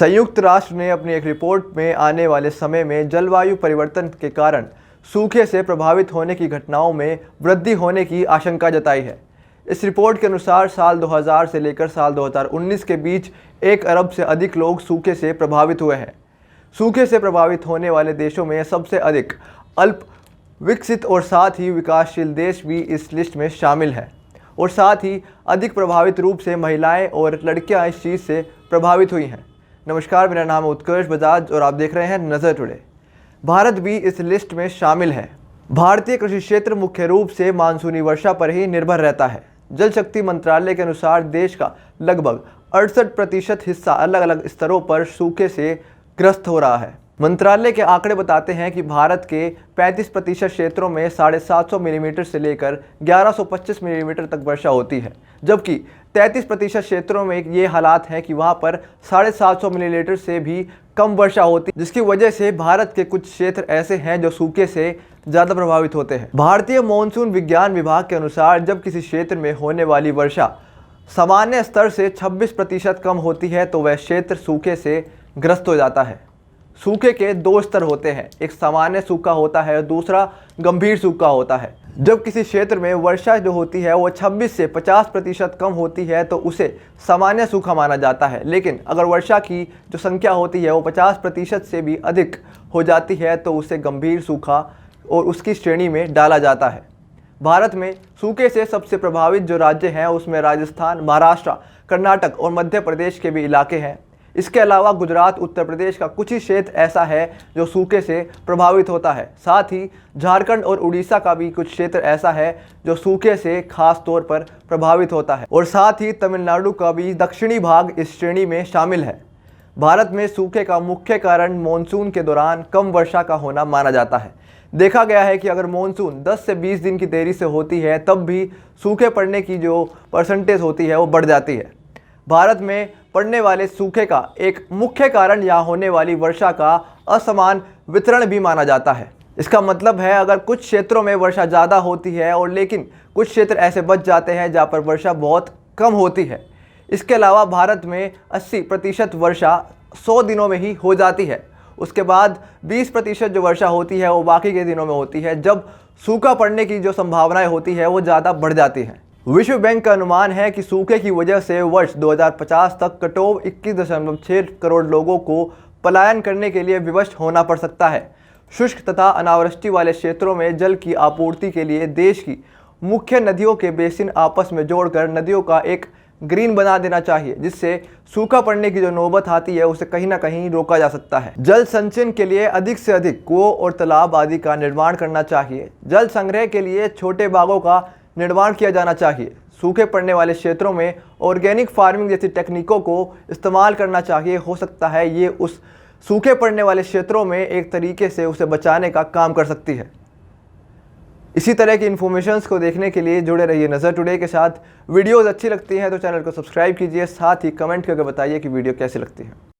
संयुक्त राष्ट्र ने अपनी एक रिपोर्ट में आने वाले समय में जलवायु परिवर्तन के कारण सूखे से प्रभावित होने की घटनाओं में वृद्धि होने की आशंका जताई है। इस रिपोर्ट के अनुसार साल 2000 से लेकर साल 2019 के बीच 1 अरब से अधिक लोग सूखे से प्रभावित हुए हैं। सूखे से प्रभावित होने वाले देशों में सबसे अधिक अल्प विकसित और साथ ही विकासशील देश भी इस लिस्ट में शामिल हैं और साथ ही अधिक प्रभावित रूप से महिलाएं और लड़कियां इस चीज़ से प्रभावित हुई हैं। नमस्कार, मेरा नाम है उत्कर्ष बजाज और आप देख रहे हैं नज़र टुडे। भारत भी इस लिस्ट में शामिल है। भारतीय कृषि क्षेत्र मुख्य रूप से मानसूनी वर्षा पर ही निर्भर रहता है। जल शक्ति मंत्रालय के अनुसार देश का लगभग 68% हिस्सा अलग अलग स्तरों पर सूखे से ग्रस्त हो रहा है। मंत्रालय के आंकड़े बताते हैं कि भारत के 35% क्षेत्रों में 750 मिलीमीटर से लेकर 1125 मिलीमीटर तक वर्षा होती है, जबकि 33% क्षेत्रों में ये हालात हैं कि वहाँ पर 750 मिलीमीटर से भी कम वर्षा होती है, जिसकी वजह से भारत के कुछ क्षेत्र ऐसे हैं जो सूखे से ज़्यादा प्रभावित होते हैं। भारतीय मॉनसून विज्ञान विभाग के अनुसार जब किसी क्षेत्र में होने वाली वर्षा सामान्य स्तर से 26% कम होती है तो वह क्षेत्र सूखे से ग्रस्त हो जाता है। सूखे के 2 स्तर होते हैं, एक सामान्य सूखा होता है और दूसरा गंभीर सूखा होता है। जब किसी क्षेत्र में वर्षा जो होती है वो 26 से 50% कम होती है तो उसे सामान्य सूखा माना जाता है, लेकिन अगर वर्षा की जो संख्या होती है वो 50% से भी अधिक हो जाती है तो उसे गंभीर सूखा और उसकी श्रेणी में डाला जाता है। भारत में सूखे से सबसे प्रभावित जो राज्य हैं उसमें राजस्थान, महाराष्ट्र, कर्नाटक और मध्य प्रदेश के भी इलाके हैं। इसके अलावा गुजरात, उत्तर प्रदेश का कुछ ही क्षेत्र ऐसा है जो सूखे से प्रभावित होता है। साथ ही झारखंड और उड़ीसा का भी कुछ क्षेत्र ऐसा है जो सूखे से खास तौर पर प्रभावित होता है और साथ ही तमिलनाडु का भी दक्षिणी भाग इस श्रेणी में शामिल है। भारत में सूखे का मुख्य कारण मानसून के दौरान कम वर्षा का होना माना जाता है। देखा गया है कि अगर मानसून 10 से 20 दिन की देरी से होती है तब भी सूखे पड़ने की जो परसेंटेज होती है वो बढ़ जाती है। भारत में पड़ने वाले सूखे का एक मुख्य कारण यहाँ होने वाली वर्षा का असमान वितरण भी माना जाता है। इसका मतलब है अगर कुछ क्षेत्रों में वर्षा ज़्यादा होती है और लेकिन कुछ क्षेत्र ऐसे बच जाते हैं जहाँ पर वर्षा बहुत कम होती है। इसके अलावा भारत में 80% वर्षा 100 दिनों में ही हो जाती है। उसके बाद 20% जो वर्षा होती है वो बाकी के दिनों में होती है, जब सूखा पड़ने की जो संभावनाएं होती है वो ज़्यादा बढ़ जाती हैं। विश्व बैंक का अनुमान है कि सूखे की वजह से वर्ष 2050 तक कटोव 21.6 करोड़ लोगों को पलायन करने के लिए विवश होना पड़ सकता है। शुष्क तथा अनावृष्टि वाले क्षेत्रों में जल की आपूर्ति के लिए देश की मुख्य नदियों के बेसिन आपस में जोड़कर नदियों का एक ग्रीन बना देना चाहिए, जिससे सूखा पड़ने की जो नौबत आती है उसे कहीं ना कहीं रोका जा सकता है। जल संचयन के लिए अधिक से अधिक कुओं और तालाब आदि का निर्माण करना चाहिए। जल संग्रह के लिए छोटे बागों का निर्माण किया जाना चाहिए। सूखे पड़ने वाले क्षेत्रों में ऑर्गेनिक फार्मिंग जैसी तकनीकों को इस्तेमाल करना चाहिए। हो सकता है ये उस सूखे पड़ने वाले क्षेत्रों में एक तरीके से उसे बचाने का काम कर सकती है। इसी तरह की इन्फॉर्मेशंस को देखने के लिए जुड़े रहिए नज़र टुडे के साथ। वीडियोज़ अच्छी लगती हैं तो चैनल को सब्सक्राइब कीजिए, साथ ही कमेंट करके बताइए कि वीडियो कैसी लगती है।